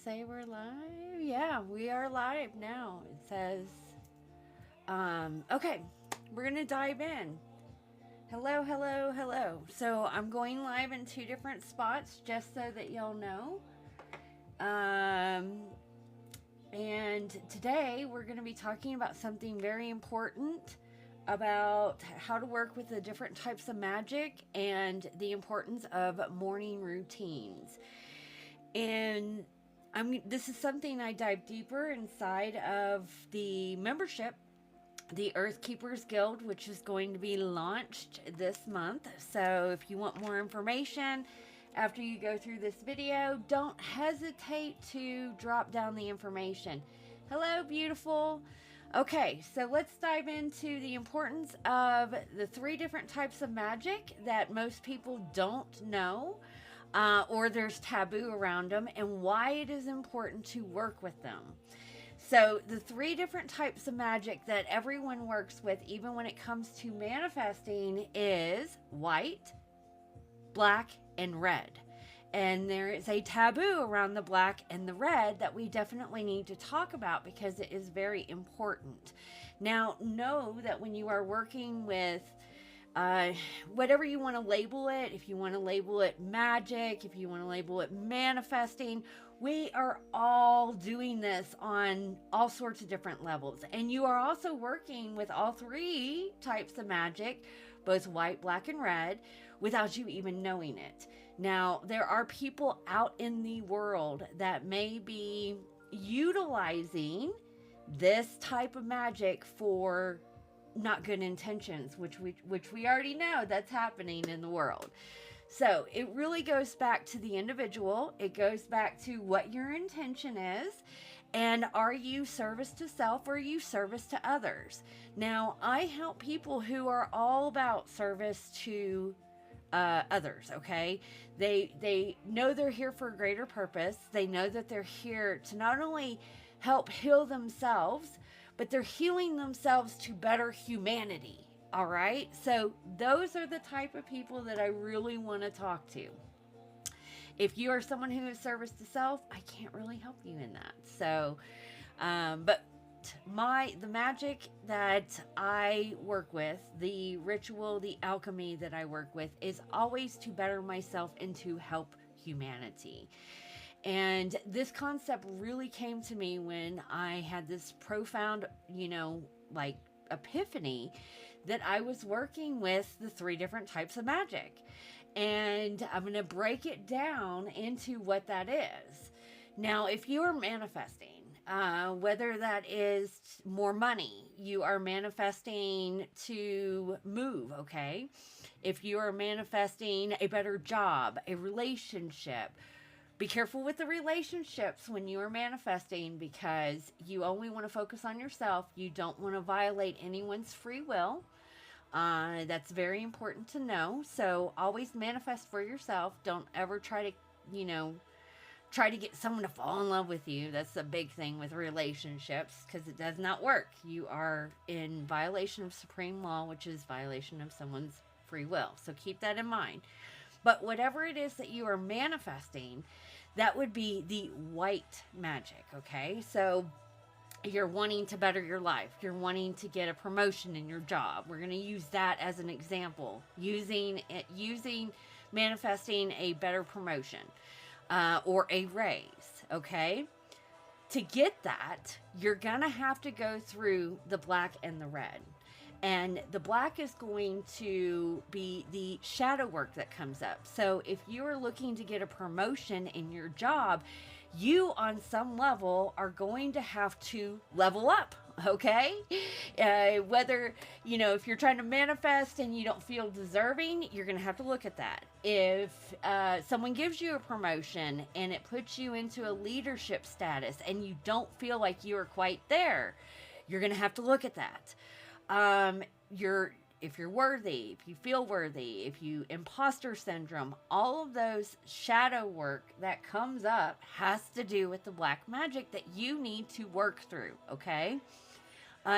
say we're live? Yeah, we are live now. It says, okay, we're going to dive in. Hello, hello, hello. So I'm going live in two different spots just so that y'all know. And today we're going to be talking about something very important about how to work with the different types of magic and the importance of morning routines. And this is something I dive deeper inside of the membership, the Earth Keepers Guild, which is going to be launched this month. So if you want more information after you go through this video, don't hesitate to drop down the information. Hello, beautiful. Okay, so let's dive into the importance of the three different types of magic that most people don't know. Or there's taboo around them, and why it is important to work with them. So the three different types of magic that everyone works with, even when it comes to manifesting, is white, black, and red. And there is a taboo around the black and the red that we definitely need to talk about because it is very important. Now, know that when you are working with whatever you want to label it, if you want to label it magic, if you want to label it manifesting, we are all doing this on all sorts of different levels. And you are also working with all three types of magic, both white, black, and red, without you even knowing it. Now, there are people out in the world that may be utilizing this type of magic for not good intentions, which we already know that's happening in the world. So it really goes back to the individual. It goes back to what your intention is, and are you service to self or are you service to others? Now, I help people who are all about service to others. Okay, they know they're here for a greater purpose. They know that they're here to not only help heal themselves, but they're healing themselves to better humanity. All right. So those are the type of people that I really want to talk to. If you are someone who is service to self, I can't really help you in that. So, but the magic that I work with, the ritual, the alchemy that I work with is always to better myself and to help humanity. And this concept really came to me when I had this profound, epiphany that I was working with the three different types of magic. And I'm going to break it down into what that is. Now, if you are manifesting, whether that is more money, you are manifesting to move, okay? If you are manifesting a better job, a relationship, be careful with the relationships when you are manifesting because you only want to focus on yourself. You don't want to violate anyone's free will. That's very important to know. So always manifest for yourself. Don't ever try to get someone to fall in love with you. That's the big thing with relationships because it does not work. You are in violation of supreme law, which is violation of someone's free will. So keep that in mind. But whatever it is that you are manifesting, that would be the white magic, okay? So you're wanting to better your life. You're wanting to get a promotion in your job. We're going to use that as an example, using manifesting a better promotion or a raise, okay? To get that, you're going to have to go through the black and the red. And the black is going to be the shadow work that comes up. So if you are looking to get a promotion in your job, you on some level are going to have to level up, okay? Whether, if you're trying to manifest and you don't feel deserving, you're going to have to look at that. If someone gives you a promotion and it puts you into a leadership status and you don't feel like you are quite there, you're going to have to look at that. If you're worthy, if you feel worthy, if you imposter syndrome, all of those shadow work that comes up has to do with the black magic that you need to work through. Okay.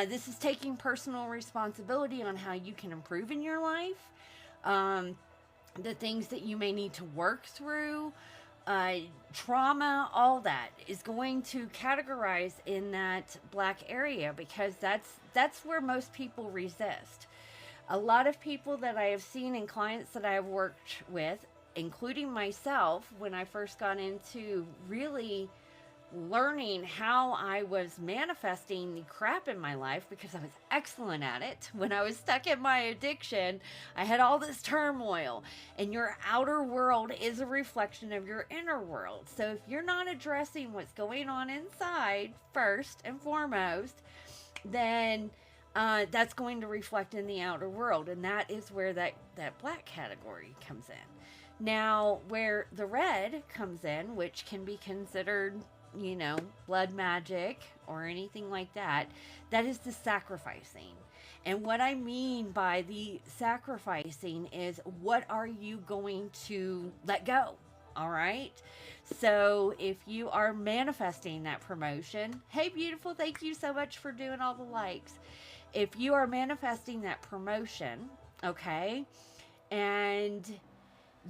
This is taking personal responsibility on how you can improve in your life. The things that you may need to work through, uh, trauma, all that is going to categorize in that black area, because that's where most people resist. A lot of people that I have seen and clients that I have worked with, including myself, when I first got into really learning how I was manifesting the crap in my life, because I was excellent at it. When I was stuck in my addiction, I had all this turmoil, and your outer world is a reflection of your inner world. So if you're not addressing what's going on inside first and foremost, then that's going to reflect in the outer world, and that is where that black category comes in. Now, where the red comes in, which can be considered, blood magic or anything like that, that is the sacrificing. And what I mean by the sacrificing is, what are you going to let go? All right. So if you are manifesting that promotion, hey, beautiful, thank you so much for doing all the likes. If you are manifesting that promotion, okay, and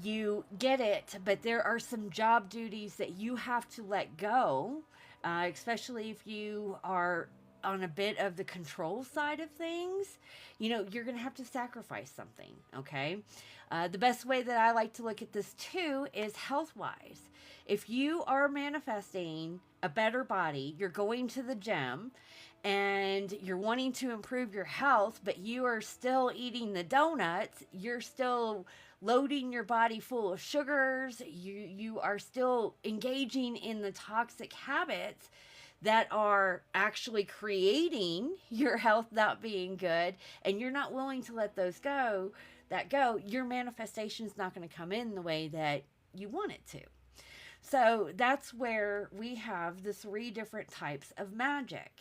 you get it, but there are some job duties that you have to let go, especially if you are on a bit of the control side of things, you're going to have to sacrifice something, okay? The best way that I like to look at this too is health-wise. If you are manifesting a better body, you're going to the gym, and you're wanting to improve your health, but you are still eating the donuts, you're still loading your body full of sugars, you are still engaging in the toxic habits that are actually creating your health not being good, and you're not willing to let those go, your manifestation is not going to come in the way that you want it to. So that's where we have the 3 different types of magic.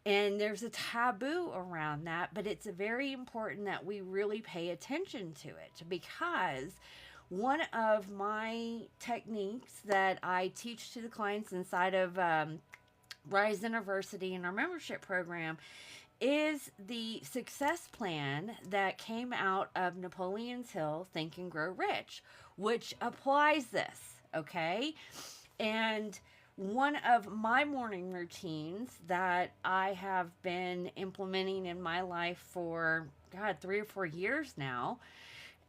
And there's a taboo around that, but it's very important that we really pay attention to it, because one of my techniques that I teach to the clients inside of Rise University in our membership program is the success plan that came out of Napoleon's Hill, Think and Grow Rich, which applies this, okay? And one of my morning routines that I have been implementing in my life for, 3 or 4 years now,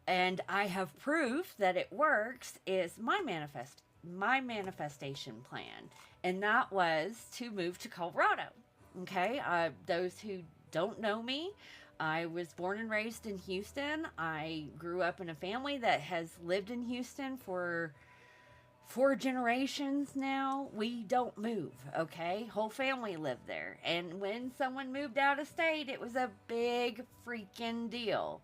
and I have proof that it works, is my manifestation plan. And that was to move to Colorado. Okay, those who don't know me, I was born and raised in Houston. I grew up in a family that has lived in Houston for 4 generations now. We don't move, okay? Whole family lived there. And when someone moved out of state, it was a big freaking deal.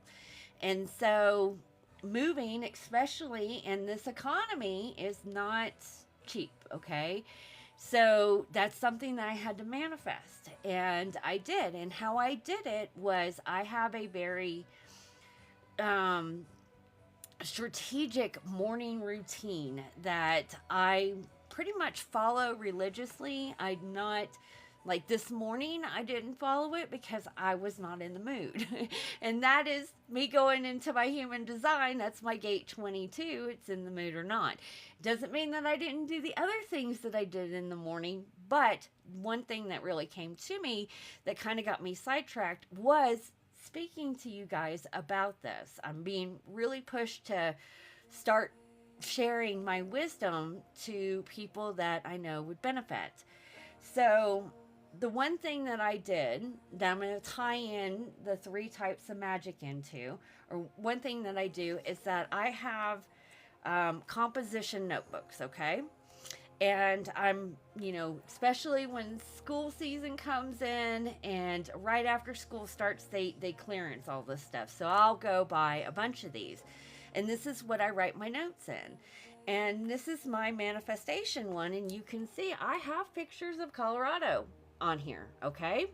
And so moving, especially in this economy, is not cheap, okay? So that's something that I had to manifest, and I did. And how I did it was, I have a very strategic morning routine that I pretty much follow religiously. I'm not, like this morning, I didn't follow it because I was not in the mood. And that is me going into my human design. That's my gate 22. It's in the mood or not. Doesn't mean that I didn't do the other things that I did in the morning. But one thing that really came to me that kind of got me sidetracked was speaking to you guys about this. I'm being really pushed to start sharing my wisdom to people that I know would benefit. So the one thing that I did, that I'm going to tie in the 3 types of magic into, or one thing that I do, is that I have composition notebooks, okay? And I'm, especially when school season comes in and right after school starts, they clearance all this stuff. So I'll go buy a bunch of these. And this is what I write my notes in. And this is my manifestation one. And you can see I have pictures of Colorado on here, okay?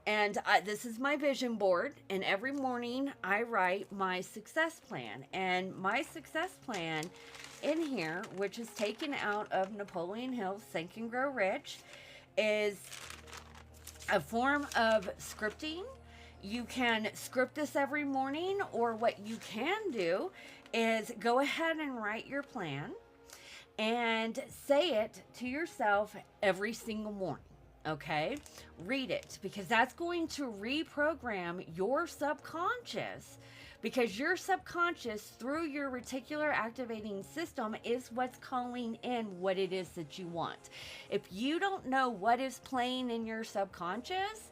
And this is my vision board. And every morning I write my success plan. And my success plan in here, which is taken out of Napoleon Hill's Think and Grow Rich, is a form of scripting. You can script this every morning, or what you can do is go ahead and write your plan and say it to yourself every single morning. Okay? Read it, because that's going to reprogram your subconscious, because your subconscious, through your reticular activating system, is what's calling in what it is that you want. If you don't know what is playing in your subconscious,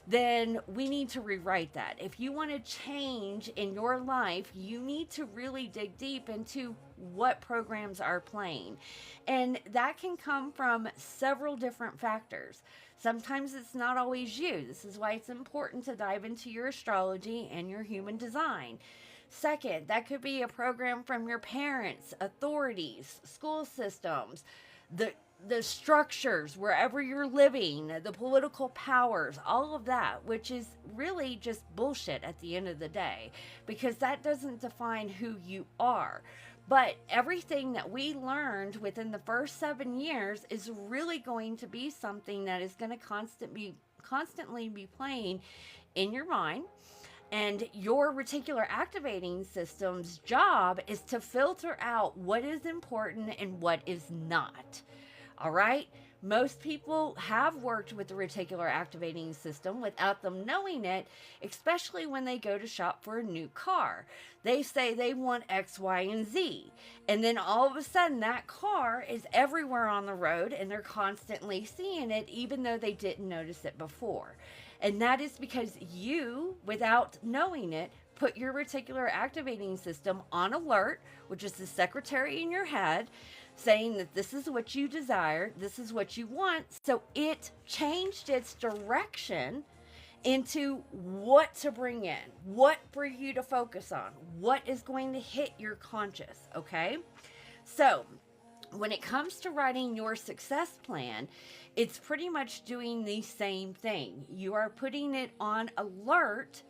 then we need to rewrite that. If you want to change in your life, you need to really dig deep into what programs are playing. And that can come from several different factors. Sometimes it's not always you. This is why it's important to dive into your astrology and your human design. Second, that could be a program from your parents, authorities, school systems, the structures wherever you're living, the political powers, all of that, which is really just bullshit at the end of the day, because that doesn't define who you are. But everything that we learned within the first 7 years is really going to be something that is going to constantly be playing in your mind. And your reticular activating system's job is to filter out what is important and what is not. All right? Most people have worked with the reticular activating system without them knowing it, especially when they go to shop for a new car. They say they want X, Y, and Z. And then all of a sudden that car is everywhere on the road and they're constantly seeing it, even though they didn't notice it before. And that is because you, without knowing it, put your reticular activating system on alert, which is the secretary in your head, saying that this is what you desire, this is what you want. So it changed its direction into what to bring in, what for you to focus on, what is going to hit your conscious, okay? So when it comes to writing your success plan, it's pretty much doing the same thing. You are putting it on alert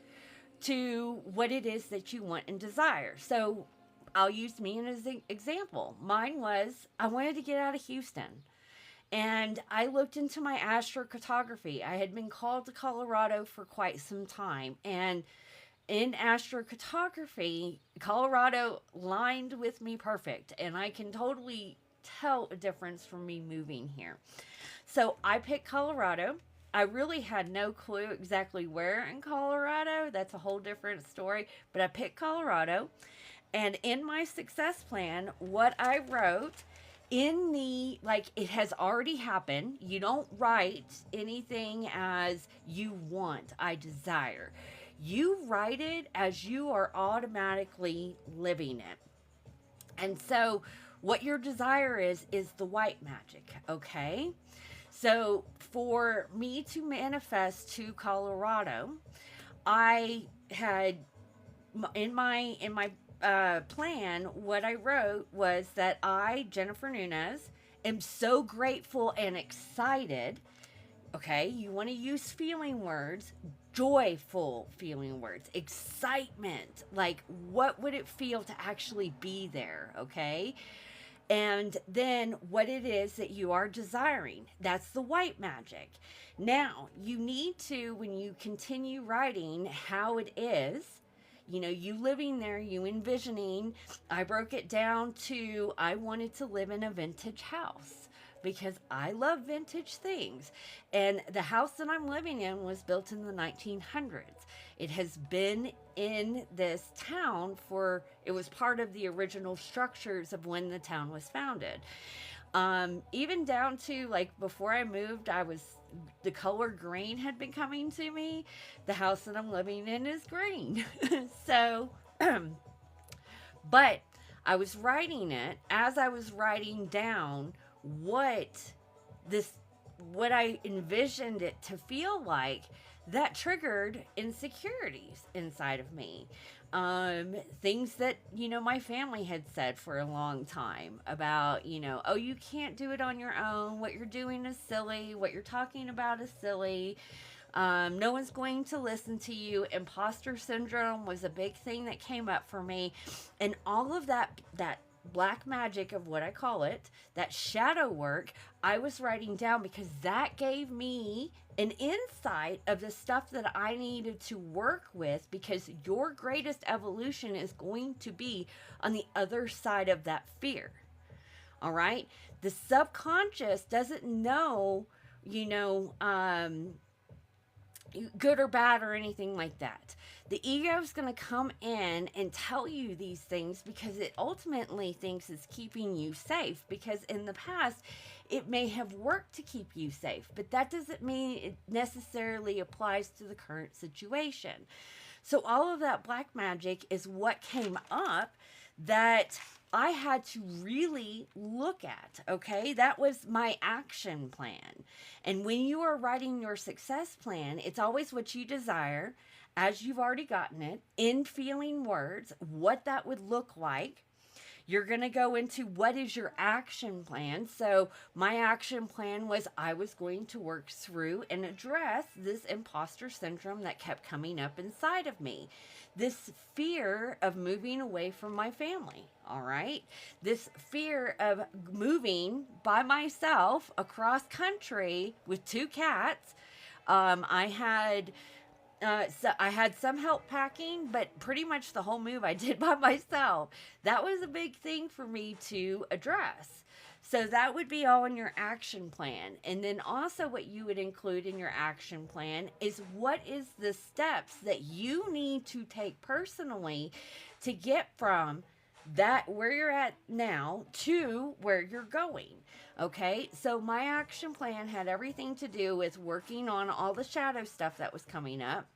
to what it is that you want and desire. So I'll use me as an example. Mine was, I wanted to get out of Houston. And I looked into my astrocartography. I had been called to Colorado for quite some time. And in astrocartography, Colorado lined with me perfect. And I can totally tell a difference from me moving here. So I picked Colorado. I really had no clue exactly where in Colorado. That's a whole different story. But I picked Colorado. And in my success plan, what I wrote in the, like, it has already happened. You don't write anything as you want, I desire. You write it as you are automatically living it. And so what your desire is the white magic, okay? So for me to manifest to Colorado, I had in my plan, what I wrote was that I, Jennifer Nunez, am so grateful and excited. Okay, you want to use feeling words, joyful feeling words, excitement. Like, what would it feel to actually be there? Okay. And then what it is that you are desiring. That's the white magic. Now, you need to, when you continue writing how it is, you know, you living there, you envisioning, I broke it down to, I wanted to live in a vintage house because I love vintage things. And the house that I'm living in was built in the 1900s. It has been in this town it was part of the original structures of when the town was founded. Even down to, like, before I moved, the color green had been coming to me. The house that I'm living in is green. So, but I was writing it as I was writing down what I envisioned it to feel like. That triggered insecurities inside of me. Things that, you know, my family had said for a long time about, you know, oh, you can't do it on your own. What you're doing is silly. What you're talking about is silly. No one's going to listen to you. Imposter syndrome was a big thing that came up for me. And all of that black magic of what I call it, that shadow work, I was writing down because that gave me an insight of the stuff that I needed to work with, because your greatest evolution is going to be on the other side of that fear. All right. The subconscious doesn't know, you know, good or bad or anything like that. The ego is going to come in and tell you these things because it ultimately thinks it's keeping you safe, because in the past it may have worked to keep you safe, but that doesn't mean it necessarily applies to the current situation. So all of that black magic is what came up that I had to really look at, okay? That was my action plan. And when you are writing your success plan, it's always what you desire as you've already gotten it in feeling words, what that would look like. You're going to go into what is your action plan. So my action plan was I was going to work through and address this imposter syndrome that kept coming up inside of me. This fear of moving away from my family, all right? This fear of moving by myself across country with 2 cats. So I had some help packing, but pretty much the whole move I did by myself. That was a big thing for me to address. So that would be all in your action plan. And then also what you would include in your action plan is what is the steps that you need to take personally to get from that where you're at now to where you're going. Okay, so my action plan had everything to do with working on all the shadow stuff that was coming up,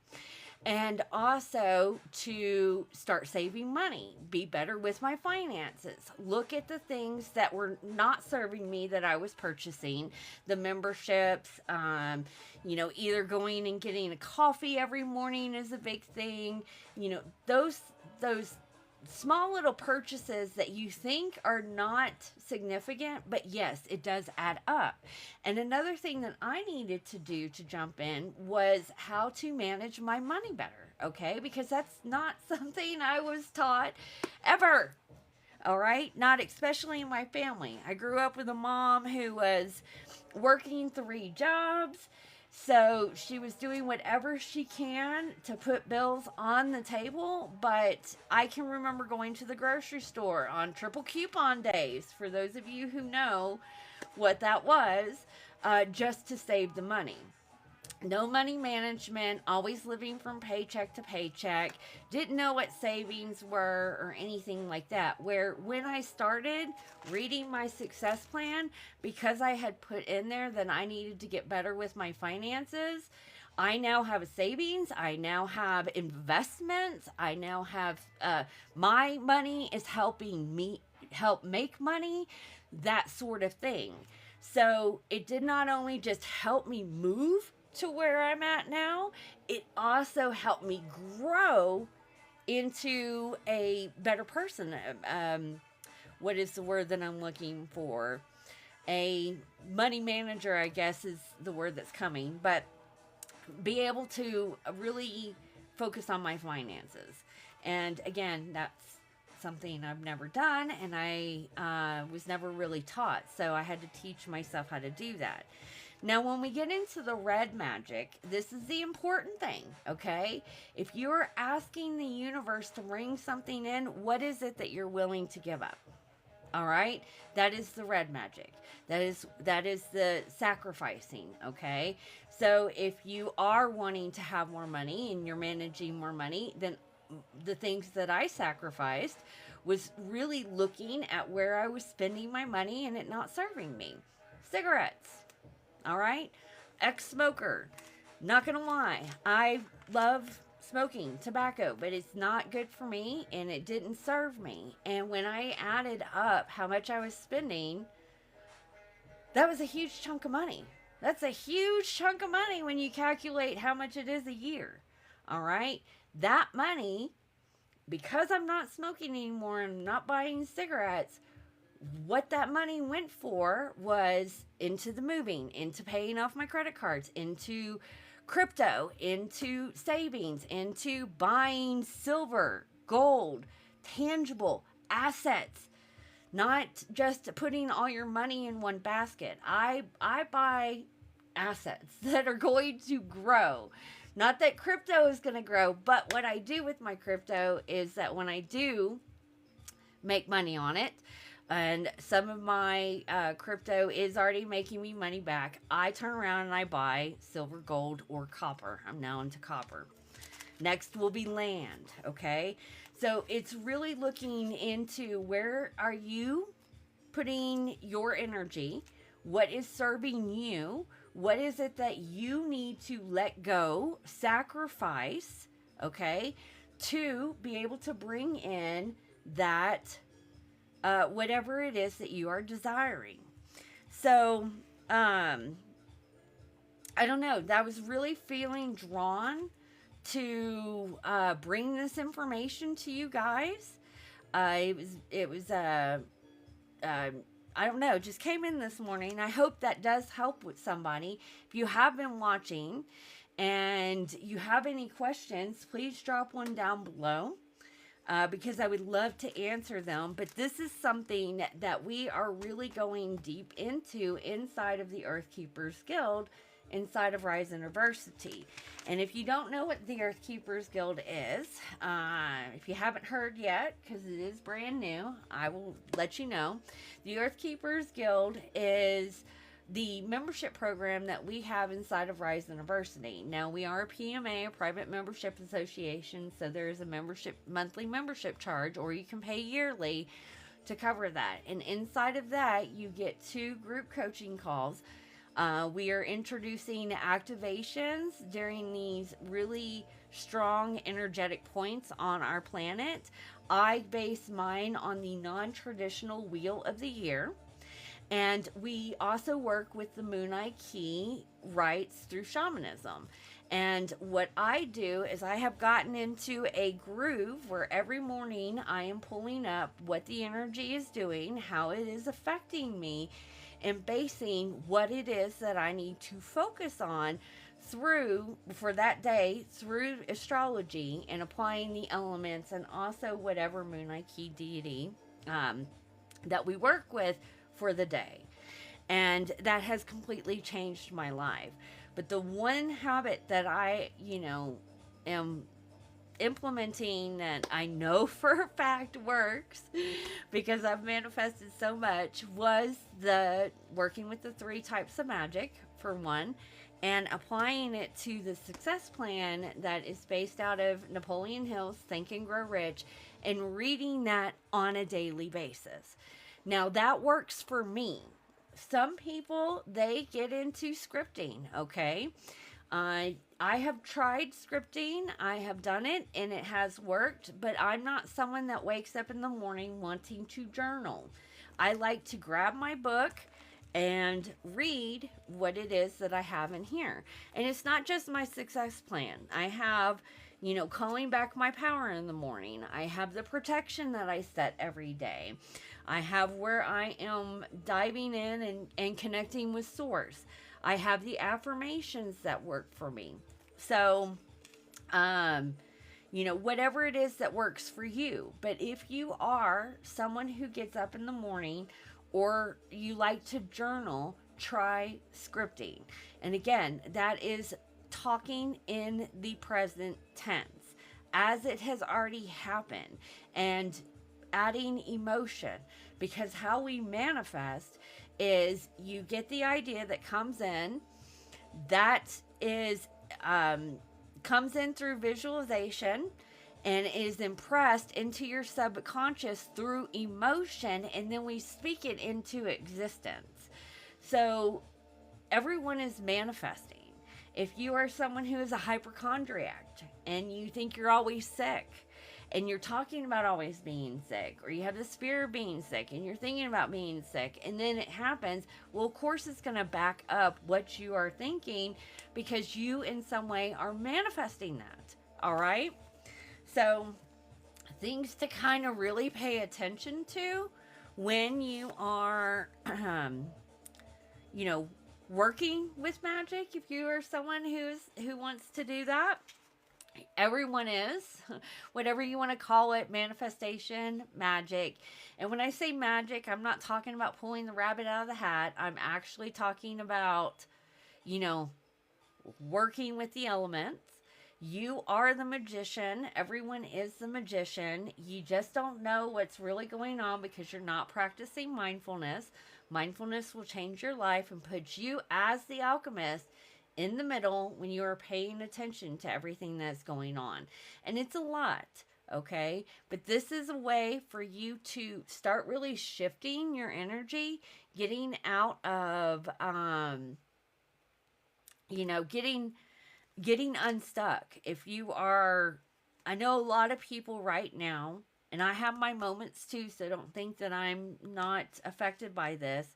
and also to start saving money, be better with my finances, look at the things that were not serving me that I was purchasing, the memberships, either going and getting a coffee every morning is a big thing, those small little purchases that you think are not significant, but yes, it does add up. And another thing that I needed to do to jump in was how to manage my money better, okay? Because that's not something I was taught ever. All right? Not especially in my family. I grew up with a mom who was working 3 jobs. So she was doing whatever she can to put bills on the table, but I can remember going to the grocery store on triple coupon days, for those of you who know what that was, just to save the money. No money management, always living from paycheck to paycheck, didn't know what savings were or anything like that. Where when I started reading my success plan, because I had put in there that I needed to get better with my finances, I now have a savings, I now have investments, I now have my money is helping me help make money, that sort of thing. So it did not only just help me move to where I'm at now, it also helped me grow into a better person. What is the word that I'm looking for? A money manager, I guess, is the word that's coming, but be able to really focus on my finances. And again, that's something I've never done, and I was never really taught, so I had to teach myself how to do that. Now, when we get into the red magic, this is the important thing, okay? If you're asking the universe to bring something in, what is it that you're willing to give up? All right? That is the red magic. That is the sacrificing, okay? So if you are wanting to have more money and you're managing more money, then the things that I sacrificed was really looking at where I was spending my money and it not serving me. Cigarettes. All right? Ex-smoker. Not gonna lie. I love smoking tobacco, but it's not good for me and it didn't serve me. And when I added up how much I was spending, that was a huge chunk of money. That's a huge chunk of money when you calculate how much it is a year. All right? That money, because I'm not smoking anymore and I'm not buying cigarettes, what that money went for was into the moving, into paying off my credit cards, into crypto, into savings, into buying silver, gold, tangible assets, not just putting all your money in one basket. I buy assets that are going to grow. Not that crypto is going to grow, but what I do with my crypto is that when I do make money on it, and some of my crypto is already making me money back, I turn around and I buy silver, gold, or copper. I'm now into copper. Next will be land, okay? So it's really looking into where are you putting your energy? What is serving you? What is it that you need to let go, sacrifice, okay, to be able to bring in that whatever it is that you are desiring. So, I don't know. I was really feeling drawn to bring this information to you guys. I don't know, just came in this morning. I hope that does help with somebody. If you have been watching and you have any questions, please drop one down below. Because I would love to answer them. But this is something that we are really going deep into inside of the Earth Keepers Guild, inside of Rise University. And if you don't know what the Earth Keepers Guild is, if you haven't heard yet, because it is brand new, I will let you know. The Earth Keepers Guild is the membership program that we have inside of Rise University. Now, we are a PMA, a private membership association, so there is a monthly membership charge, or you can pay yearly to cover that. And inside of that, you get 2 group coaching calls. We are introducing activations during these really strong energetic points on our planet. I base mine on the non-traditional wheel of the year. And we also work with the Moon Eye Key rites through shamanism. And what I do is I have gotten into a groove where every morning I am pulling up what the energy is doing, how it is affecting me, and basing what it is that I need to focus on for that day through astrology, and applying the elements, and also whatever Moon Eye Key deity that we work with for the day. And that has completely changed my life. But the one habit that I, am implementing, that I know for a fact works because I've manifested so much, was the working with the 3 types of magic, for one, and applying it to the success plan that is based out of Napoleon Hill's Think and Grow Rich, and reading that on a daily basis. Now, that works for me. Some people, they get into scripting, okay? I have tried scripting. I have done it, and it has worked, but I'm not someone that wakes up in the morning wanting to journal. I like to grab my book and read what it is that I have in here. And it's not just my success plan. I have, calling back my power in the morning. I have the protection that I set every day. I have where I am diving in and connecting with source. I have the affirmations that work for me. So, whatever it is that works for you. But if you are someone who gets up in the morning, or you like to journal, try scripting. And again, that is talking in the present tense, as it has already happened, and adding emotion, because how we manifest is you get the idea that comes in, that is comes in through visualization, and is impressed into your subconscious through emotion, and then we speak it into existence. So everyone is manifesting. If you are someone who is a hypochondriac and you think you're always sick, and you're talking about always being sick, or you have this fear of being sick, and you're thinking about being sick, and then it happens, well, of course it's going to back up what you are thinking, because you in some way are manifesting that. All right? So things to kind of really pay attention to when you are, working with magic. If you are someone who wants to do that, everyone is, whatever you want to call it, manifestation, magic. And when I say magic, I'm not talking about pulling the rabbit out of the hat. I'm actually talking about, working with the elements, You are the magician. Everyone is the magician. You just don't know what's really going on because you're not practicing mindfulness. Mindfulness will change your life and put you as the alchemist in the middle when you are paying attention to everything that's going on. And it's a lot, okay? But this is a way for you to start really shifting your energy, getting out of, you know, getting unstuck. If you are, I know a lot of people right now, and I have my moments too, so don't think that I'm not affected by this,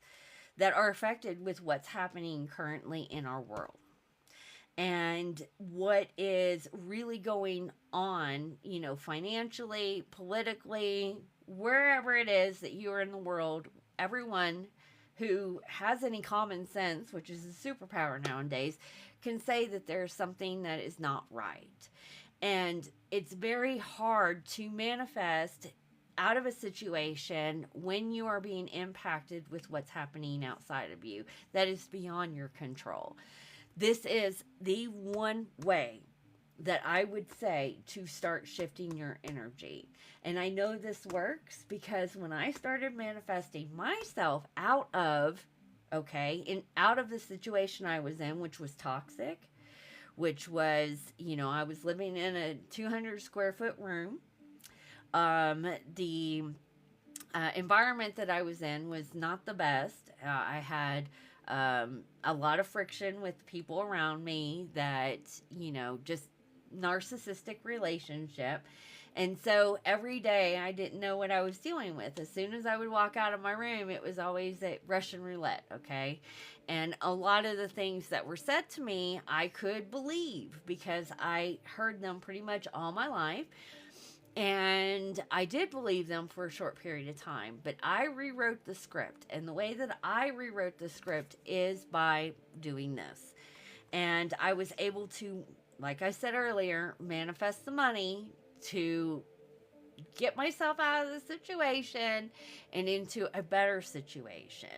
that are affected with what's happening currently in our world and what is really going on, you know, financially, politically, wherever it is that you are in the world. Everyone who has any common sense, which is a superpower nowadays, can say that there's something that is not right. And it's very hard to manifest out of a situation when you are being impacted with what's happening outside of you that is beyond your control. This is the one way that I would say to start shifting your energy. And I know this works because when I started manifesting myself out of, okay, out of the situation I was in, which was toxic, which was, you know, I was living in a 200 square foot room. The environment that I was in was not the best. I had a lot of friction with people around me that, you know, just narcissistic relationship. And so every day I didn't know what I was dealing with. As soon as I would walk out of my room, it was always a Russian roulette, okay? And a lot of the things that were said to me, I could believe because I heard them pretty much all my life. And I did believe them for a short period of time, but I rewrote the script. And the way that I rewrote the script is by doing this. And I was able to, like I said earlier, manifest the money to get myself out of the situation and into a better situation.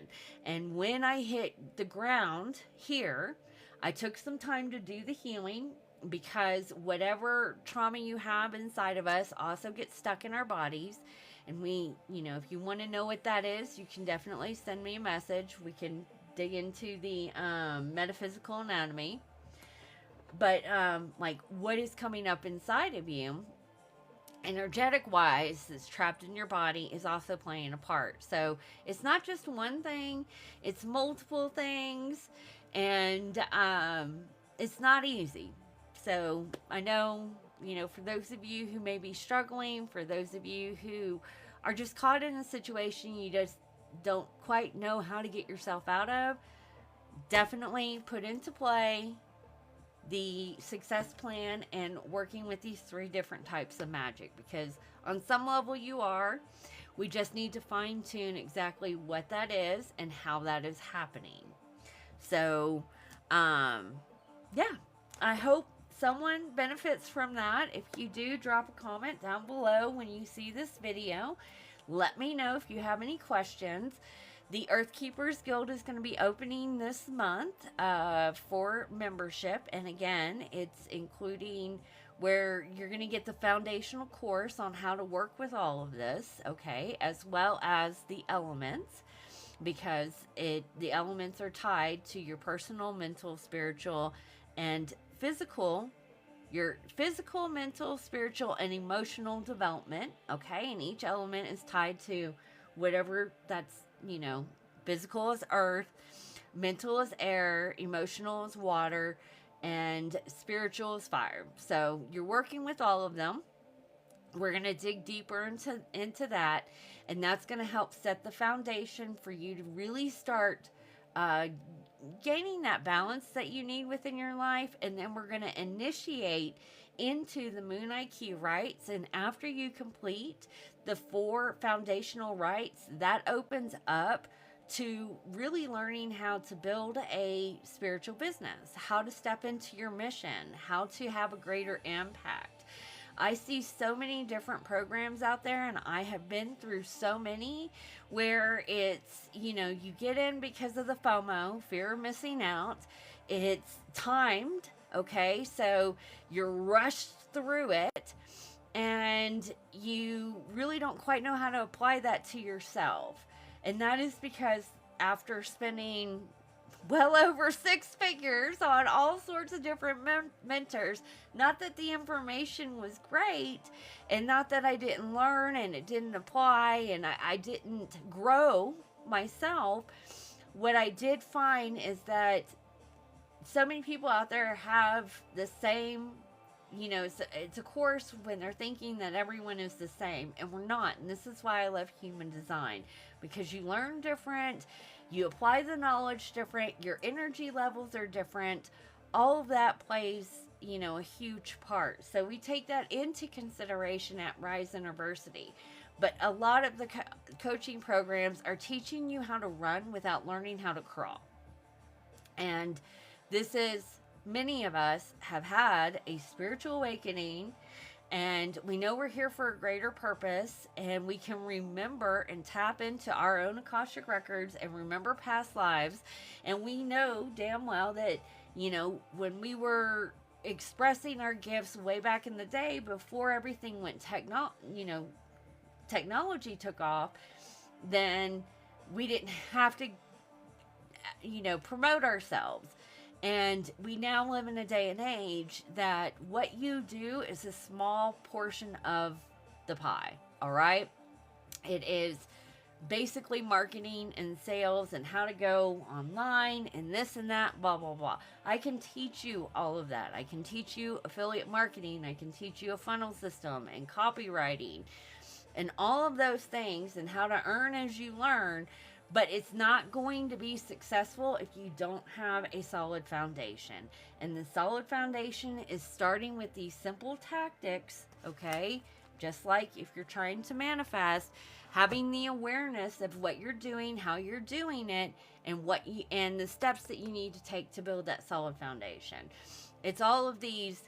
And when I hit the ground here, I took some time to do the healing because whatever trauma you have inside of us also gets stuck in our bodies. And we, you know, if you want to know what that is, you can definitely send me a message. We can dig into the metaphysical anatomy. But like what is coming up inside of you energetic wise that's trapped in your body is also playing a part. So it's not just one thing, it's multiple things. And it's not easy. So I know, you know, for those of you who may be struggling, for those of you who are just caught in a situation you just don't quite know how to get yourself out of, definitely put into play the success plan and working with these 3 different types of magic, because on some level you are. We just need to fine tune exactly what that is and how that is happening. So, yeah, I hope someone benefits from that. If you do, drop a comment down below when you see this video. Let me know if you have any questions. The Earth Keepers Guild is going to be opening this month for membership. And again, it's including where you're going to get the foundational course on how to work with all of this, okay, as well as the elements, because the elements are tied to your personal, mental, spiritual, and physical, your physical, mental, spiritual, and emotional development, okay? And each element is tied to whatever that's, you know, physical is earth, mental is air, emotional is water, and spiritual is fire. So you're working with all of them. We're going to dig deeper into that, and that's going to help set the foundation for you to really start gaining that balance that you need within your life. And then we're going to initiate into the Moon IQ rites. And after you complete the 4 foundational rites, that opens up to really learning how to build a spiritual business, how to step into your mission, how to have a greater impact. I see so many different programs out there, and I have been through so many where it's, you know, you get in because of the FOMO, fear of missing out. It's timed Okay, so you're rushed through it, and you really don't quite know how to apply that to yourself. And that is because after spending well over six figures on all sorts of different mentors, not that the information was great, and not that I didn't learn and it didn't apply and I didn't grow myself. What I did find is that so many people out there have the same, it's a course when they're thinking that everyone is the same, and we're not. And this is why I love human design, because you learn different, you apply the knowledge different, your energy levels are different. All of that plays, a huge part. So we take that into consideration at Rise University. But a lot of the coaching programs are teaching you how to run without learning how to crawl. And this is, many of us have had a spiritual awakening, and we know we're here for a greater purpose, and we can remember and tap into our own Akashic records and remember past lives. And we know damn well that, when we were expressing our gifts way back in the day, before everything went technology took off, then we didn't have to, promote ourselves. And we now live in a day and age that what you do is a small portion of the pie, all right? It is basically marketing and sales and how to go online and this and that, blah, blah, blah. I can teach you all of that. I can teach you affiliate marketing. I can teach you a funnel system and copywriting and all of those things and how to earn as you learn. But it's not going to be successful if you don't have a solid foundation. And the solid foundation is starting with these simple tactics, okay? Just like if you're trying to manifest, having the awareness of what you're doing, how you're doing it, and the steps that you need to take to build that solid foundation. It's all of these,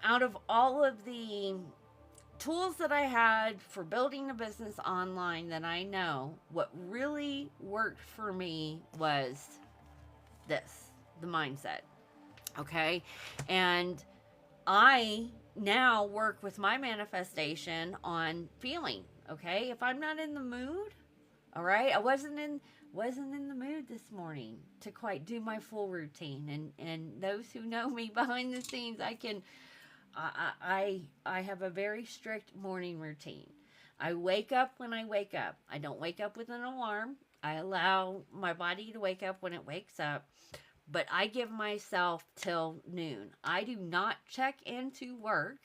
out of all of the tools that I had for building a business online, that I know what really worked for me was the mindset. Okay. And I now work with my manifestation on feeling. Okay. If I'm not in the mood, all right, I wasn't in the mood this morning to quite do my full routine. And those who know me behind the scenes, I have a very strict morning routine. I wake up when I wake up. I don't wake up with an alarm. I allow my body to wake up when it wakes up. But I give myself till noon. I do not check into work,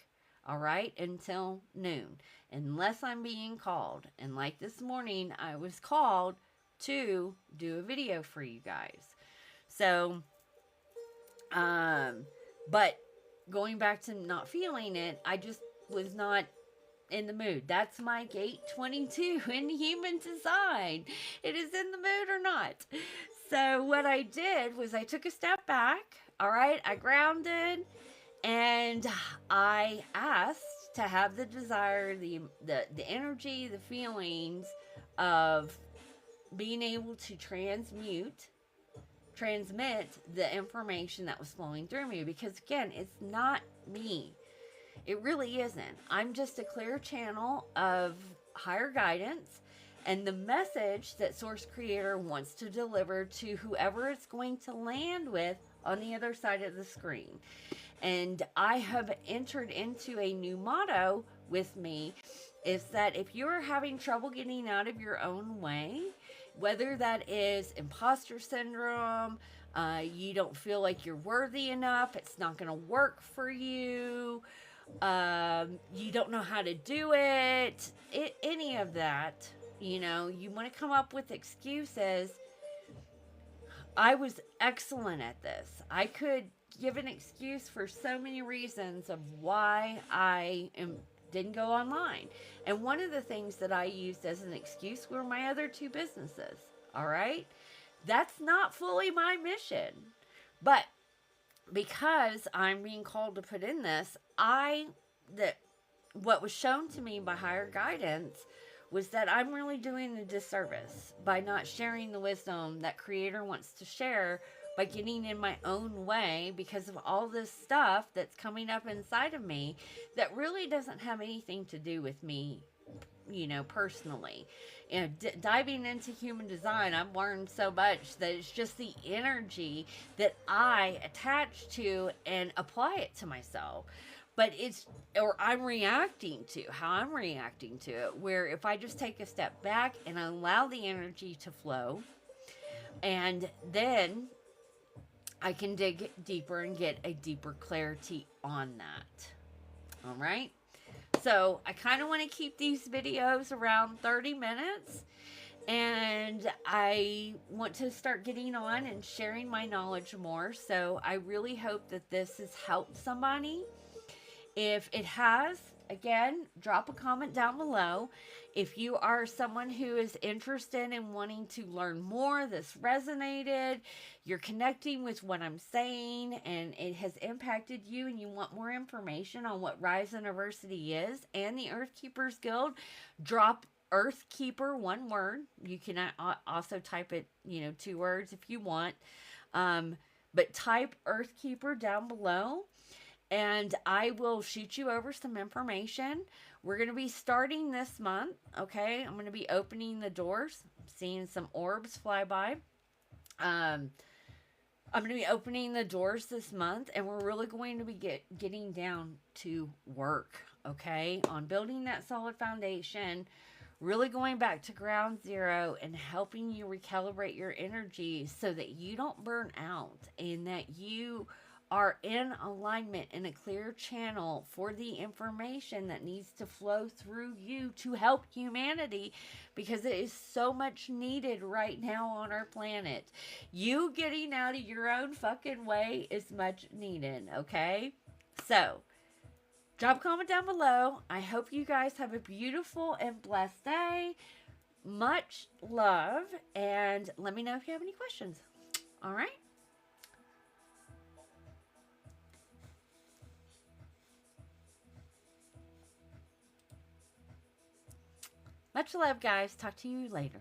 all right, until noon, unless I'm being called. And like this morning, I was called to do a video for you guys. So, but going back to not feeling it, I just was not in the mood. That's my gate 22 in human design. It is in the mood or not. So what I did was I took a step back. All right. I grounded, and I asked to have the desire, the energy, the feelings of being able to transmit the information that was flowing through me, because again, it's not me. It really isn't. I'm just a clear channel of higher guidance and the message that Source Creator wants to deliver to whoever it's going to land with on the other side of the screen. And I have entered into a new motto with me, is that if you're having trouble getting out of your own way, whether that is imposter syndrome, you don't feel like you're worthy enough, it's not going to work for you, you don't know how to do it, any of that, you want to come up with excuses. I was excellent at this. I could give an excuse for so many reasons of why didn't go online. And one of the things that I used as an excuse were my other two businesses. All right. That's not fully my mission. But because I'm being called to put in this, what was shown to me by higher guidance was that I'm really doing a disservice by not sharing the wisdom that Creator wants to share by getting in my own way because of all this stuff that's coming up inside of me that really doesn't have anything to do with me, personally. And diving into human design, I've learned so much that it's just the energy that I attach to and apply it to myself. But I'm reacting to how I'm reacting to it. Where if I just take a step back and allow the energy to flow, and then I can dig deeper and get a deeper clarity on that. All right. So I kind of want to keep these videos around 30 minutes. And I want to start getting on and sharing my knowledge more. So I really hope that this has helped somebody. If it has, again, drop a comment down below. If you are someone who is interested in wanting to learn more, this resonated, you're connecting with what I'm saying, and it has impacted you, and you want more information on what Rise University is and the Earth Keepers Guild, drop Earth Keeper, one word. You can also type it, 2 words if you want. But type Earth Keeper down below, and I will shoot you over some information. We're going to be starting this month, okay? I'm going to be opening the doors, seeing some orbs fly by. I'm going to be opening the doors this month, and we're really going to be getting down to work, okay? On building that solid foundation, really going back to ground zero and helping you recalibrate your energy so that you don't burn out and that you are in alignment in a clear channel for the information that needs to flow through you to help humanity, because it is so much needed right now on our planet. You getting out of your own fucking way is much needed, okay? So, drop a comment down below. I hope you guys have a beautiful and blessed day. Much love, and let me know if you have any questions. All right? Much love, guys. Talk to you later.